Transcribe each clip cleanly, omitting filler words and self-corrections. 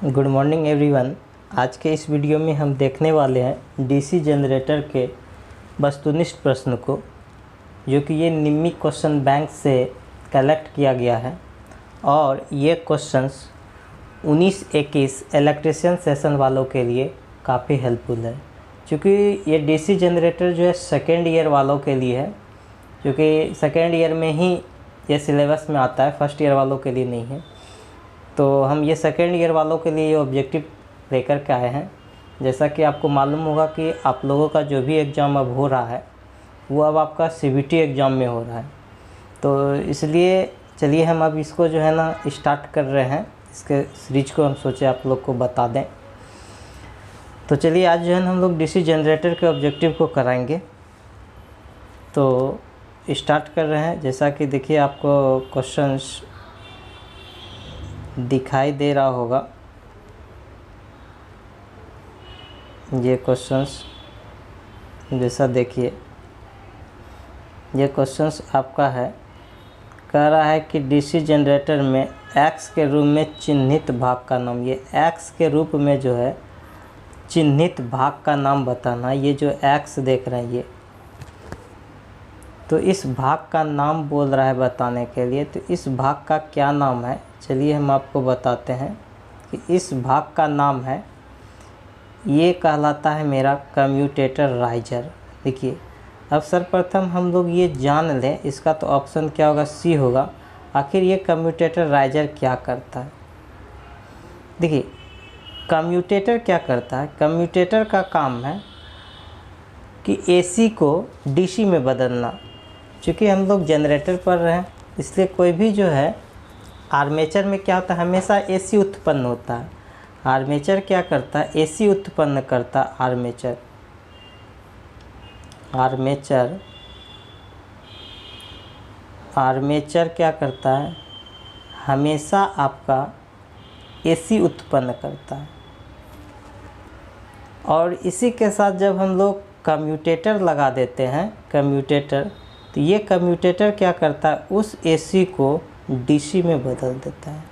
Good morning everyone. आज के इस वीडियो में हम देखने वाले हैं डीसी जनरेटर के वस्तुनिष्ठ प्रश्न को, जो कि ये निम्मी क्वेश्चन बैंक से कलेक्ट किया गया है और ये क्वेश्चंस 19-21 इलेक्ट्रिशियन सेशन वालों के लिए काफ़ी हेल्पफुल है, क्योंकि ये डीसी जनरेटर जो है सेकेंड ईयर वालों के लिए है, क्योंकि सेकेंड ईयर में ही ये सिलेबस में आता है, फर्स्ट ईयर वालों के लिए नहीं है। तो हम ये सेकेंड ईयर वालों के लिए ये ऑब्जेक्टिव लेकर के आए हैं। जैसा कि आपको मालूम होगा कि आप लोगों का जो भी एग्ज़ाम अब हो रहा है वो अब आपका सीबीटी एग्ज़ाम में हो रहा है, तो इसलिए चलिए हम अब इसको जो है ना स्टार्ट कर रहे हैं। इसके सीरीज को हम सोचे आप लोग को बता दें। तो चलिए आज जो है हम लोग डीसी जनरेटर के ऑब्जेक्टिव को कराएंगे। तो स्टार्ट कर रहे हैं। जैसा कि देखिए आपको क्वेश्चंस दिखाई दे रहा होगा, ये क्वेश्चंस जैसा देखिए, ये क्वेश्चंस आपका है, कह रहा है कि डीसी जनरेटर में एक्स के रूप में चिन्हित भाग का नाम, ये एक्स के रूप में जो है चिन्हित भाग का नाम बताना। ये जो एक्स देख रहे हैं ये, तो इस भाग का नाम बोल रहा है बताने के लिए। तो इस भाग का क्या नाम है, चलिए हम आपको बताते हैं कि इस भाग का नाम है, ये कहलाता है मेरा कम्यूटेटर राइजर। देखिए अब सर्वप्रथम हम लोग ये जान लें, इसका तो ऑप्शन क्या होगा, सी होगा। आखिर ये कम्यूटेटर राइजर क्या करता है। देखिए कम्यूटेटर क्या करता है, कम्यूटेटर का काम है कि एसी को डीसी में बदलना। चूँकि हम लोग जनरेटर पढ़ रहे हैं, इसलिए कोई भी जो है आर्मेचर में क्या होता है, हमेशा एसी उत्पन्न होता है। आर्मेचर क्या करता है, एसी उत्पन्न करता है। आर्मेचर क्या करता है, हमेशा आपका एसी उत्पन्न करता है। और इसी के साथ जब हम लोग कम्यूटेटर लगा देते हैं, कम्यूटेटर, तो ये कम्यूटेटर क्या करता है, उस एसी को डीसी में बदल देता है।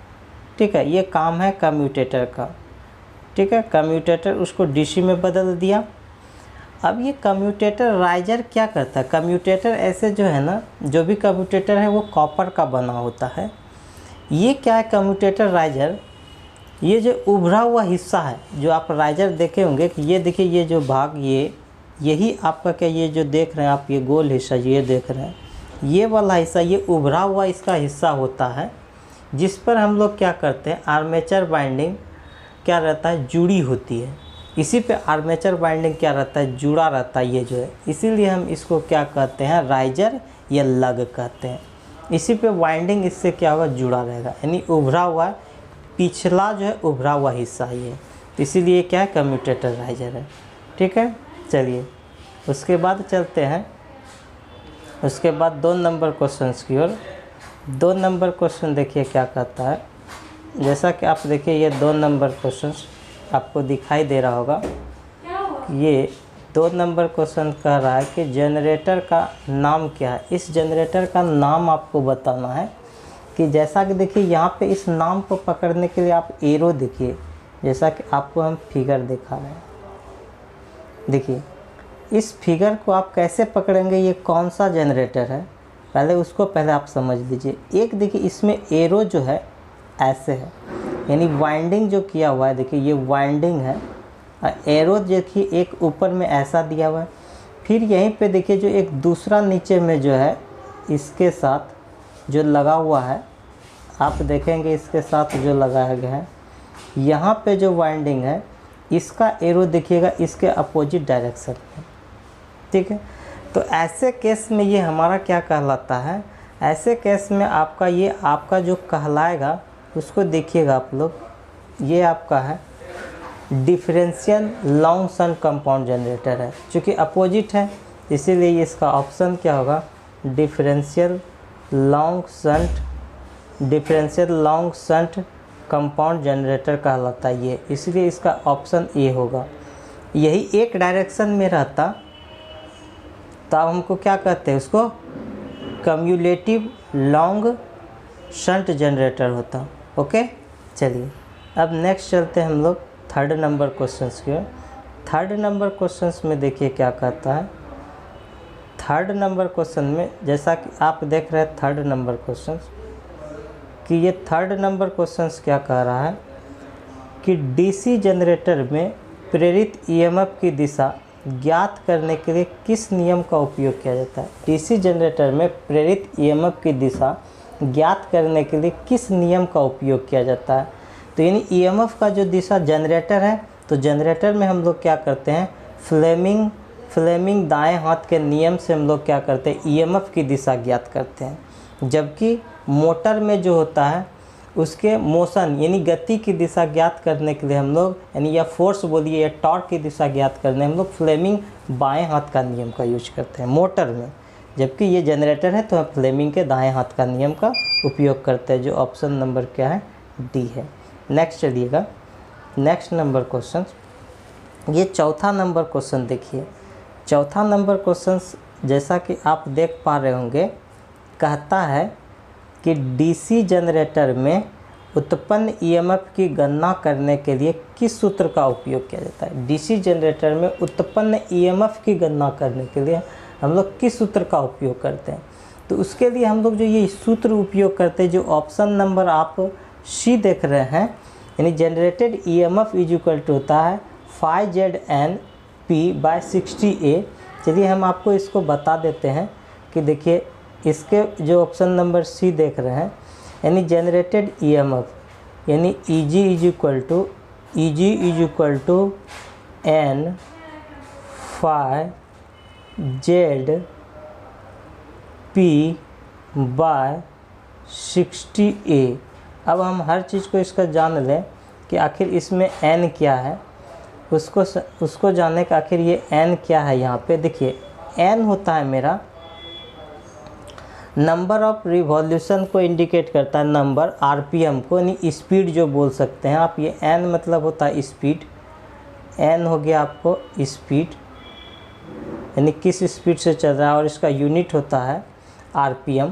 ठीक है, ये काम है कम्यूटेटर का। ठीक है, कम्यूटेटर उसको डीसी में बदल दिया। अब ये कम्यूटेटर राइजर क्या करता है, कम्यूटेटर ऐसे जो है ना, जो भी कम्यूटेटर है वो कॉपर का बना होता है। ये क्या है कम्यूटेटर राइजर, ये जो उभरा हुआ हिस्सा है, जो आप राइजर देखे होंगे कि ये देखिए, ये जो भाग, ये यही आपका क्या, ये जो देख रहे हैं आप, ये गोल हिस्सा ये देख रहे हैं, ये वाला हिस्सा, ये उभरा हुआ इसका हिस्सा होता है, जिस पर हम लोग क्या करते हैं, आर्मेचर वाइंडिंग क्या रहता है, जुड़ी होती है। इसी पे आर्मेचर वाइंडिंग क्या रहता है, जुड़ा रहता है ये जो है। इसीलिए हम इसको क्या कहते हैं, राइजर या लग कहते हैं। इसी पे वाइंडिंग इससे क्या होगा, जुड़ा रहेगा, यानी उभरा हुआ पिछला जो है उभरा हुआ हिस्सा ये, इसीलिए क्या है, कम्यूटेटर राइजर है। ठीक है, चलिए उसके बाद चलते हैं। उसके बाद 2 नंबर क्वेश्चंस की ओर। 2 नंबर क्वेश्चन देखिए क्या कहता है। जैसा कि आप देखिए ये 2 नंबर क्वेश्चंस आपको दिखाई दे रहा होगा। ये 2 नंबर क्वेश्चन कह रहा है कि जनरेटर का नाम क्या है। इस जनरेटर का नाम आपको बताना है। कि जैसा कि देखिए यहाँ पे इस नाम को पकड़ने के लिए आप एरो देखिए, जैसा कि आपको हम फिगर दिखा रहे हैं। देखिए इस फिगर को आप कैसे पकड़ेंगे, ये कौन सा जनरेटर है, पहले उसको आप समझ लीजिए। एक देखिए इसमें एरो जो है ऐसे है, यानी वाइंडिंग जो किया हुआ है, देखिए ये वाइंडिंग है। एरो देखिए एक ऊपर में ऐसा दिया हुआ है, फिर यहीं पे देखिए जो एक दूसरा नीचे में जो है इसके साथ जो लगा हुआ है, आप देखेंगे इसके साथ जो लगाया गया है, यहाँ पे जो वाइंडिंग है इसका एरो देखिएगा इसके अपोजिट डायरेक्शन में। ठीक है, तो ऐसे केस में ये हमारा क्या कहलाता है, ऐसे केस में आपका ये आपका जो कहलाएगा उसको देखिएगा आप लोग, ये आपका है differential long shunt compound generator है। चूँकि अपोजिट है इसीलिए इसका ऑप्शन क्या होगा, differential long shunt compound generator कहलाता है ये, इसलिए इसका ऑप्शन ए होगा। यही एक डायरेक्शन में रहता तो अब हमको क्या कहते हैं, उसको कम्युलेटिव लॉन्ग शंट जनरेटर होता। ओके, चलिए अब नेक्स्ट चलते हैं हम लोग थर्ड नंबर क्वेश्चंस की ओर। थर्ड नंबर क्वेश्चंस में देखिए क्या कहता है। थर्ड नंबर क्वेश्चन में जैसा कि आप देख रहे हैं थर्ड नंबर क्वेश्चंस कि ये थर्ड नंबर क्वेश्चंस क्या कह रहा है कि डीसी जनरेटर में प्रेरित ईएमएफ की दिशा ज्ञात करने के लिए किस नियम का उपयोग किया जाता है। डीसी जनरेटर में प्रेरित ईएमएफ की दिशा ज्ञात करने के लिए किस नियम का उपयोग किया जाता है। तो यानी ईएमएफ का जो दिशा जनरेटर है, तो जनरेटर में हम लोग क्या करते हैं, फ्लेमिंग दाएं हाथ के नियम से हम लोग क्या करते हैं, ईएमएफ की दिशा ज्ञात करते हैं। जबकि मोटर में जो होता है उसके मोशन यानी गति की दिशा ज्ञात करने के लिए हम लोग यानी या फोर्स बोलिए या टॉर्क की दिशा ज्ञात करने हम लोग फ्लेमिंग बाएं हाथ का नियम का यूज करते हैं मोटर में। जबकि ये जनरेटर है तो हम फ्लेमिंग के दाएं हाथ का नियम का उपयोग करते हैं, जो ऑप्शन नंबर क्या है, डी है। नेक्स्ट चलिएगा, नेक्स्ट नंबर क्वेश्चन, ये चौथा नंबर क्वेश्चन देखिए। चौथा नंबर क्वेश्चन जैसा कि आप देख पा रहे होंगे, कहता है कि डीसी जनरेटर में उत्पन्न ईएमएफ की गणना करने के लिए किस सूत्र का उपयोग किया जाता है। डीसी जनरेटर में उत्पन्न ईएमएफ की गणना करने के लिए हम लोग किस सूत्र का उपयोग करते हैं। तो उसके लिए हम लोग जो ये सूत्र उपयोग करते हैं, जो ऑप्शन नंबर आप सी देख रहे हैं, यानी generated EMF is equal to होता है फाई ZN P/60A। चलिए हम आपको इसको बता देते हैं कि देखिए इसके जो ऑप्शन नंबर सी देख रहे हैं, यानी जनरेटेड ईएमएफ यानी EG is equal to N phi ZP/60A। अब हम हर चीज़ को इसका जान लें कि आखिर इसमें n क्या है, उसको जानने का आखिर ये n क्या है। यहाँ पे देखिए n होता है मेरा नंबर ऑफ रिवॉल्यूशन को इंडिकेट करता है, नंबर RPM को यानी स्पीड जो बोल सकते हैं आप। ये n मतलब होता है स्पीड, n हो गया आपको स्पीड यानी किस स्पीड से चल रहा है, और इसका यूनिट होता है RPM।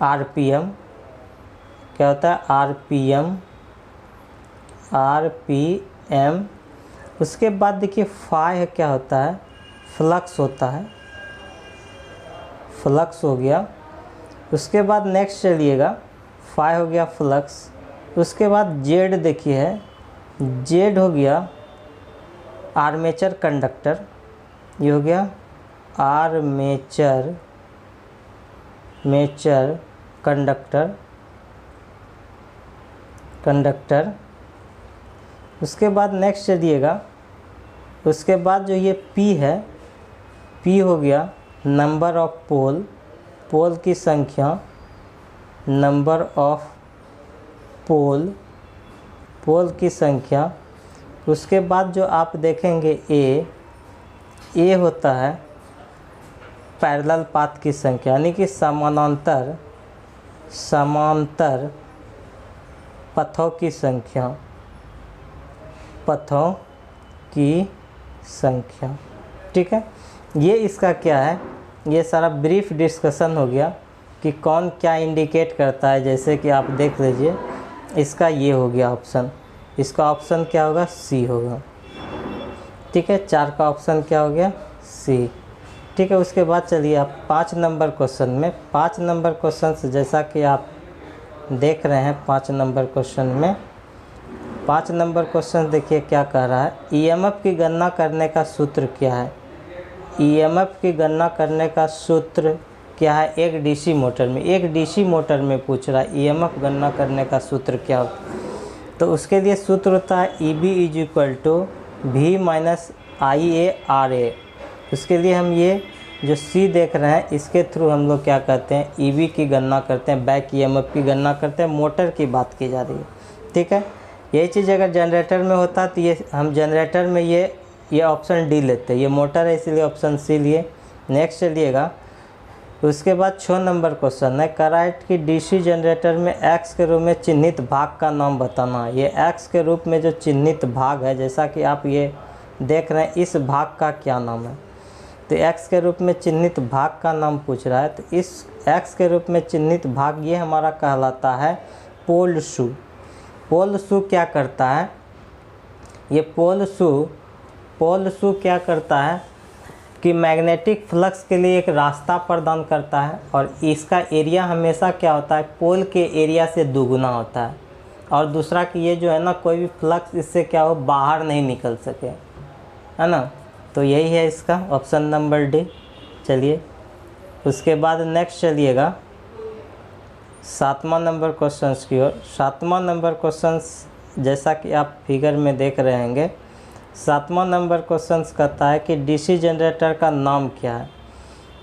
RPM क्या होता है, RPM। उसके बाद देखिए फाई क्या होता है, फ्लक्स होता है, फ्लक्स हो गया। उसके बाद नेक्स्ट चलिएगा, फाई हो गया फ्लक्स। उसके बाद जेड देखिए है, जेड हो गया आर्मेचर कंडक्टर, ये हो गया आर्मेचर कंडक्टर। उसके बाद नेक्स्ट चलिएगा, उसके बाद जो ये P है, P हो गया नंबर ऑफ पोल की संख्या, नंबर ऑफ पोल की संख्या। उसके बाद जो आप देखेंगे ए होता है पैरेलल पाथ की संख्या यानी कि समानांतर पथों की संख्या, ठीक है। ये इसका क्या है, ये सारा ब्रीफ डिस्कशन हो गया कि कौन क्या इंडिकेट करता है। जैसे कि आप देख लीजिए इसका ये हो गया ऑप्शन, इसका ऑप्शन क्या होगा, सी होगा, ठीक है। 4 का ऑप्शन क्या हो गया, सी, ठीक है। उसके बाद चलिए आप 5 नंबर क्वेश्चन में, 5 नंबर क्वेश्चन से जैसा कि आप देख रहे हैं 5 नंबर क्वेश्चन में, 5 नंबर क्वेश्चन देखिए क्या कह रहा है, ईएमएफ की गणना करने का सूत्र क्या है। ईएमएफ की गणना करने का सूत्र क्या है एक डीसी मोटर में, एक डीसी मोटर में पूछ रहा है ईएमएफ गणना करने का सूत्र क्या होता है। तो उसके लिए सूत्र होता है EB is equal to V minus IARA। उसके लिए हम ये जो C देख रहे हैं इसके थ्रू हम लोग क्या करते हैं, EB की गणना करते हैं, बैक EMF की गणना करते हैं, मोटर की बात की जा रही है, ठीक है। यही चीज़ अगर जनरेटर में होता तो ये हम जनरेटर में ये ऑप्शन डी लेते, ये मोटर है इसलिए ऑप्शन सी लिए। नेक्स्ट चलिएगा, उसके बाद 6 नंबर क्वेश्चन है, कराइट की डीसी जनरेटर में एक्स के रूप में चिन्हित भाग का नाम बताना है। ये एक्स के रूप में जो चिन्हित भाग है, जैसा कि आप ये देख रहे हैं, इस भाग का क्या नाम है। तो एक्स के रूप में चिन्हित भाग का नाम पूछ रहा है। तो इस एक्स के रूप में चिन्हित भाग ये हमारा कहलाता है पोल शू। पोल शू क्या करता है, ये पोल शू क्या करता है कि मैग्नेटिक फ्लक्स के लिए एक रास्ता प्रदान करता है, और इसका एरिया हमेशा क्या होता है, पोल के एरिया से दुगुना होता है। और दूसरा कि ये जो है ना, कोई भी फ्लक्स इससे क्या हो, बाहर नहीं निकल सके, है ना। तो यही है इसका ऑप्शन नंबर डी। चलिए उसके बाद नेक्स्ट चलिएगा 7वां नंबर क्वेश्चंस की ओर। 7वां नंबर क्वेश्चंस जैसा कि आप फिगर में देख रहे होंगे, 7वां नंबर क्वेश्चंस कहता है कि डीसी जनरेटर का नाम क्या है।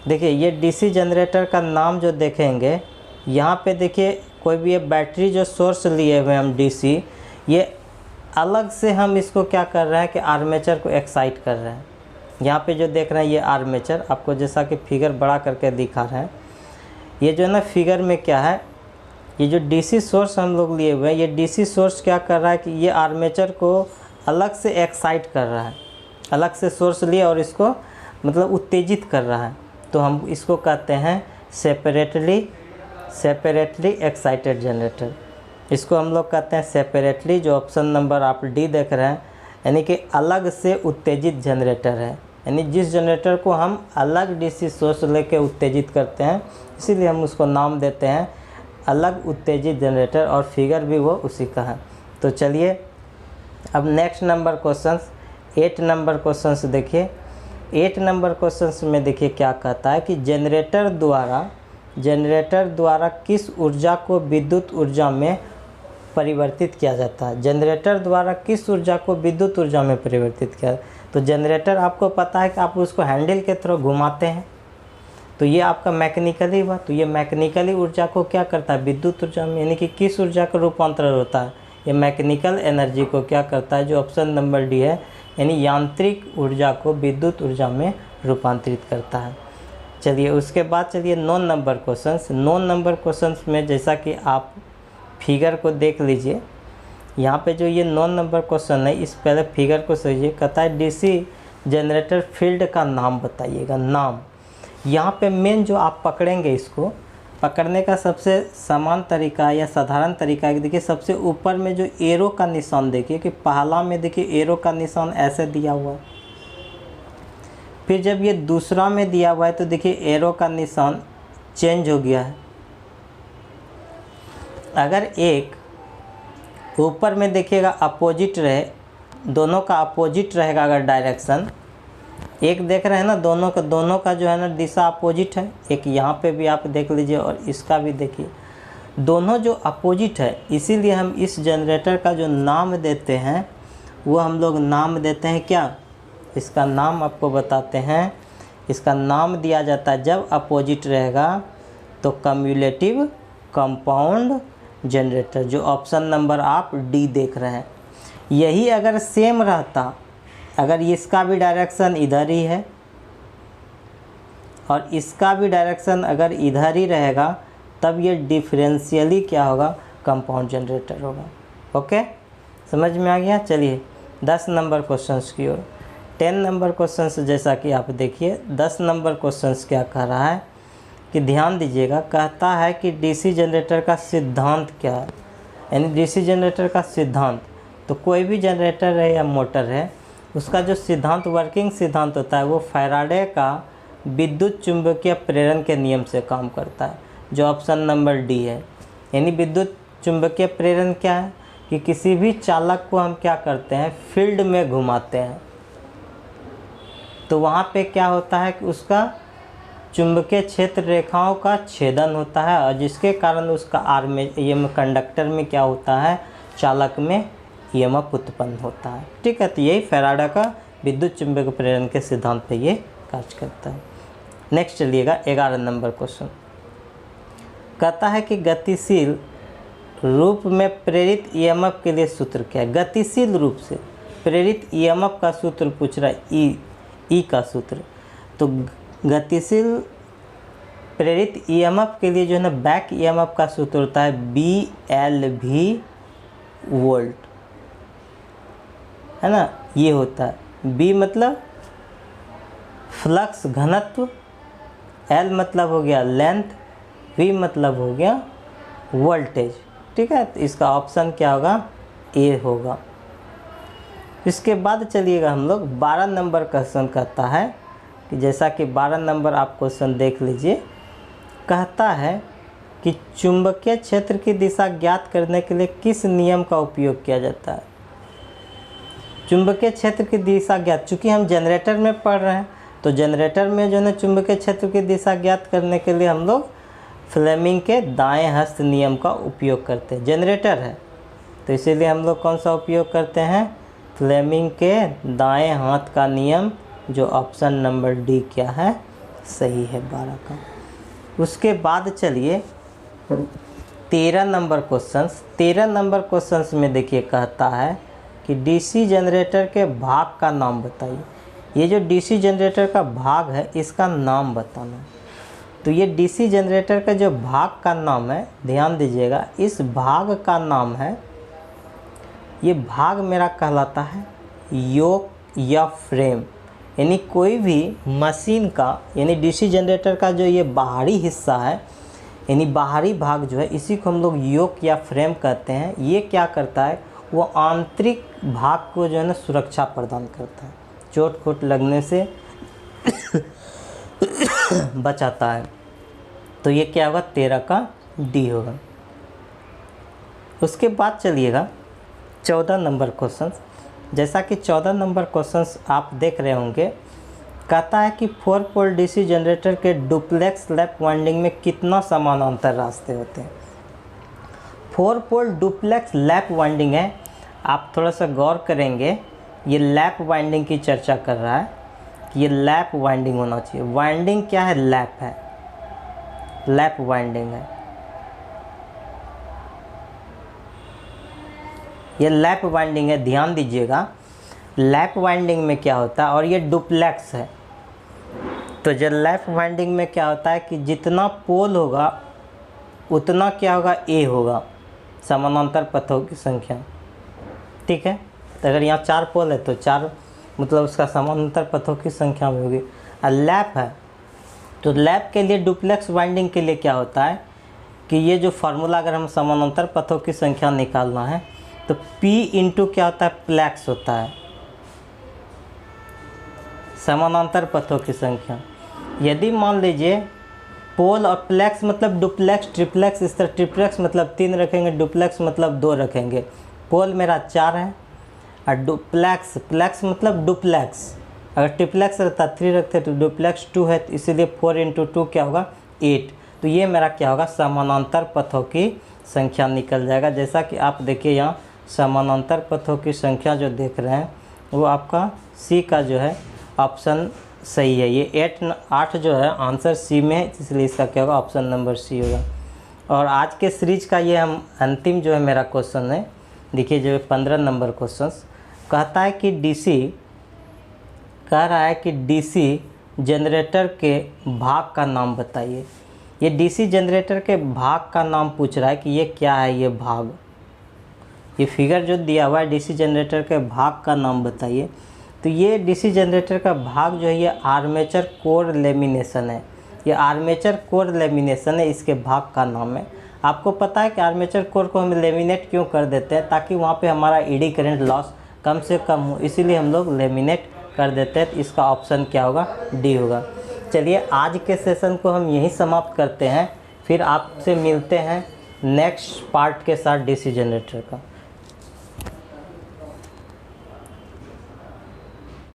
देखिए ये डीसी जनरेटर का नाम जो देखेंगे यहाँ पे, देखिए कोई भी ये बैटरी जो सोर्स लिए हुए हम डीसी, ये अलग से हम इसको क्या कर रहे हैं कि आर्मेचर को एक्साइट कर रहे हैं। यहाँ पे जो देख रहे हैं ये आर्मेचर, आपको जैसा कि फिगर बड़ा करके दिखा रहे हैं, ये जो है ना फिगर में क्या है, ये जो डीसी सोर्स हम लोग लिए हुए हैं, ये डीसी सोर्स क्या कर रहा है कि ये आर्मेचर को अलग से एक्साइट कर रहा है, अलग से सोर्स लिए और इसको मतलब उत्तेजित कर रहा है। तो हम इसको कहते हैं सेपरेटली एक्साइटेड जनरेटर। इसको हम लोग कहते हैं सेपरेटली, जो ऑप्शन नंबर आप डी देख रहे हैं, यानी कि अलग से उत्तेजित जनरेटर है। यानी जिस जनरेटर को हम अलग डीसी सोर्स लेके उत्तेजित करते हैं, इसीलिए हम उसको नाम देते हैं अलग उत्तेजित जनरेटर, और फिगर भी वो उसी का है। तो चलिए अब next number questions 8 number questions देखिए। 8 नंबर क्वेश्चंस में देखिए क्या कहता है कि जनरेटर द्वारा किस ऊर्जा को विद्युत ऊर्जा में परिवर्तित किया जाता है। जनरेटर द्वारा किस ऊर्जा को विद्युत ऊर्जा में परिवर्तित किया। तो जनरेटर आपको पता है कि आप उसको हैंडल के थ्रू घुमाते हैं, तो ये आपका मैकेनिकली हुआ। तो ये मैकेनिकली ऊर्जा को क्या करता है, विद्युत ऊर्जा में, यानी कि किस ऊर्जा का रूपांतरण होता है, ये मैकेनिकल एनर्जी को क्या करता है, जो ऑप्शन नंबर डी है, यानी यांत्रिक ऊर्जा को विद्युत ऊर्जा में रूपांतरित करता है। चलिए उसके बाद चलिए 9 नंबर क्वेश्चंस। 9 नंबर क्वेश्चंस में जैसा कि आप फिगर को देख लीजिए, यहाँ पे जो ये 9 नंबर क्वेश्चन है, इस पहले फिगर को समझिए। कहता है डीसी जनरेटर फील्ड का नाम बताइएगा। नाम यहाँ पे मेन जो आप पकड़ेंगे, इसको पकड़ने का सबसे समान तरीका या साधारण तरीका है। देखिए सबसे ऊपर में जो एरो का निशान देखिए, कि पहला में देखिए एरो का निशान ऐसे दिया हुआ है, फिर जब ये दूसरा में दिया हुआ है तो देखिए एरो का निशान चेंज हो गया है। अगर एक ऊपर में देखिएगा अपोजिट रहे, दोनों का अपोजिट रहेगा अगर डायरेक्शन, एक देख रहे हैं ना, दोनों का जो है ना दिशा अपोजिट है। एक यहाँ पे भी आप देख लीजिए और इसका भी देखिए, दोनों जो अपोजिट है, इसीलिए हम इस जनरेटर का जो नाम देते हैं वो हम लोग नाम देते हैं क्या, इसका नाम आपको बताते हैं। इसका नाम दिया जाता है जब अपोजिट रहेगा तो कम्युलेटिव कंपाउंड जनरेटर, जो ऑप्शन नंबर आप डी देख रहे हैं। यही अगर सेम रहता, अगर इसका भी डायरेक्शन इधर ही है और इसका भी डायरेक्शन अगर इधर ही रहेगा, तब ये डिफरेंशियली क्या होगा, कंपाउंड जनरेटर होगा। ओके, समझ में आ गया। चलिए 10 नंबर क्वेश्चंस की ओर। 10 नंबर क्वेश्चंस जैसा कि आप देखिए, 10 नंबर क्वेश्चंस क्या कह रहा है कि ध्यान दीजिएगा। कहता है कि डीसी जनरेटर का सिद्धांत क्या है, यानी डीसी जनरेटर का सिद्धांत। तो कोई भी जनरेटर है या मोटर है, उसका जो सिद्धांत, वर्किंग सिद्धांत होता है, वो फैराडे का विद्युत चुंबकीय प्रेरण के नियम से काम करता है, जो ऑप्शन नंबर डी है। यानी विद्युत चुंबकीय प्रेरण क्या है कि किसी भी चालक को हम क्या करते हैं, फील्ड में घुमाते हैं, तो वहाँ पे क्या होता है कि उसका चुंबकीय क्षेत्र रेखाओं का छेदन होता है, और जिसके कारण उसका कंडक्टर में क्या होता है, चालक में ईएमएफ उत्पन्न होता है। ठीक है, तो यही फैराडे का विद्युत चुंबकीय प्रेरण के सिद्धांत पे ये कार्य करता है। नेक्स्ट चलिएगा 11 नंबर क्वेश्चन। कहता है कि गतिशील रूप में प्रेरित ईएमएफ के लिए सूत्र क्या है। गतिशील रूप से प्रेरित ईएमएफ का सूत्र पूछ रहा है, ई का सूत्र। तो गतिशील प्रेरित ईएमएफ के लिए जो है ना, बैक ईएमएफ का सूत्र होता है BLV वोल्ट, है ना। ये होता है B मतलब फ्लक्स घनत्व, L मतलब हो गया लेंथ, V मतलब हो गया वोल्टेज। ठीक है, तो इसका ऑप्शन क्या होगा, ए होगा। इसके बाद चलिएगा हम लोग 12 नंबर क्वेश्चन कहता है कि जैसा कि 12 नंबर आप क्वेश्चन देख लीजिए, कहता है कि चुंबकीय क्षेत्र की दिशा ज्ञात करने के लिए किस नियम का उपयोग किया जाता है। चुंबकीय क्षेत्र की दिशा ज्ञात, चूँकि हम जनरेटर में पढ़ रहे हैं तो जनरेटर में जो है ना चुंबकीय क्षेत्र की दिशा ज्ञात करने के लिए हम लोग फ्लेमिंग के दाएं हस्त नियम का उपयोग करते हैं। जनरेटर है तो इसीलिए हम लोग कौन सा उपयोग करते हैं, फ्लेमिंग के दाएं हाथ का नियम, जो ऑप्शन नंबर डी क्या है, सही है 12 का। उसके बाद चलिए 13 नंबर क्वेश्चंस। 13 नंबर क्वेश्चंस में देखिए कहता है कि डीसी जनरेटर के भाग का नाम बताइए। ये जो डीसी जनरेटर का भाग है इसका नाम बताना। तो ये डीसी जनरेटर का जो भाग का नाम है, ध्यान दीजिएगा, इस भाग का नाम है, ये भाग मेरा कहलाता है योक या फ्रेम। यानी कोई भी मशीन का, यानी डीसी जनरेटर का जो ये बाहरी हिस्सा है, यानी बाहरी भाग जो है, इसी को हम लोग योक या फ्रेम कहते हैं। ये क्या करता है, वो आंतरिक भाग को जो है ना सुरक्षा प्रदान करता है, चोट खोट लगने से बचाता है। तो ये क्या होगा, 13 का डी होगा। उसके बाद चलिएगा 14 नंबर क्वेश्चन। जैसा कि 14 नंबर क्वेश्चंस आप देख रहे होंगे, कहता है कि 4 पोल डीसी जनरेटर के डुप्लेक्स लैप वाइंडिंग में कितना समानांतर रास्ते होते हैं। 4 पोल डुप्लेक्स लैप वाइंडिंग है, आप थोड़ा सा गौर करेंगे, ये लैप वाइंडिंग की चर्चा कर रहा है कि ये लैप वाइंडिंग होना चाहिए। वाइंडिंग क्या है, लैप है, लैप वाइंडिंग है, ये लैप वाइंडिंग है। ध्यान दीजिएगा, लैप वाइंडिंग में क्या होता है, और ये डुप्लेक्स है। तो जो लैप वाइंडिंग में क्या होता है कि जितना पोल होगा उतना क्या होगा, ए होगा, समानांतर पथों की संख्या। ठीक है, तो अगर यहाँ 4 पोल है तो 4 मतलब उसका समानांतर पथों की संख्या में होगी। और लैप है तो लैप के लिए, डुप्लेक्स वाइंडिंग के लिए क्या होता है कि ये जो फार्मूला, अगर हम समानांतर पथों की संख्या निकालना है तो P इंटू क्या होता है, प्लेक्स होता है, समानांतर पथों की संख्या। यदि मान लीजिए पोल और प्लेक्स मतलब डुप्लेक्स ट्रिप्लेक्स, इस तरह ट्रिप्लेक्स मतलब 3 रखेंगे, डुप्लेक्स मतलब 2 रखेंगे। पोल मेरा 4 है और डुप्लेक्स, प्लेक्स मतलब डुप्लेक्स, अगर ट्रिप्लेक्स रहता 3 रखते तो डुप्लेक्स 2 है, तो इसीलिए 4 इंटू 2 क्या होगा, 8। तो ये मेरा क्या होगा, समानांतर पथों की संख्या निकल जाएगा। जैसा कि आप देखिए यहाँ समानांतर पथों की संख्या जो देख रहे हैं वो आपका सी का जो है ऑप्शन सही है। ये 8 जो है आंसर सी में है, इसलिए इसका क्या होगा, ऑप्शन नंबर सी होगा। और आज के सीरीज का ये हम अंतिम जो है मेरा क्वेश्चन है, देखिए जो 15 नंबर क्वेश्चन कहता है कि डीसी, कह रहा है कि डीसी जनरेटर के भाग का नाम बताइए। ये डीसी जनरेटर के भाग का नाम पूछ रहा है कि ये क्या है, ये भाग, ये फिगर जो दिया हुआ है डीसी जनरेटर के भाग का नाम बताइए। तो ये डीसी जनरेटर का भाग जो है ये आर्मेचर कोर लेमिनेशन है, ये आर्मेचर कोर लेमिनेशन है, इसके भाग का नाम है। आपको पता है कि आर्मेचर कोर को हम लेमिनेट क्यों कर देते हैं, ताकि वहाँ पे हमारा एडी करंट लॉस कम से कम हो, इसीलिए हम लोग लेमिनेट कर देते हैं। तो इसका ऑप्शन क्या होगा, डी होगा। चलिए आज के सेशन को हम यहीं समाप्त करते हैं, फिर आपसे मिलते हैं नेक्स्ट पार्ट के साथ डीसी जनरेटर का।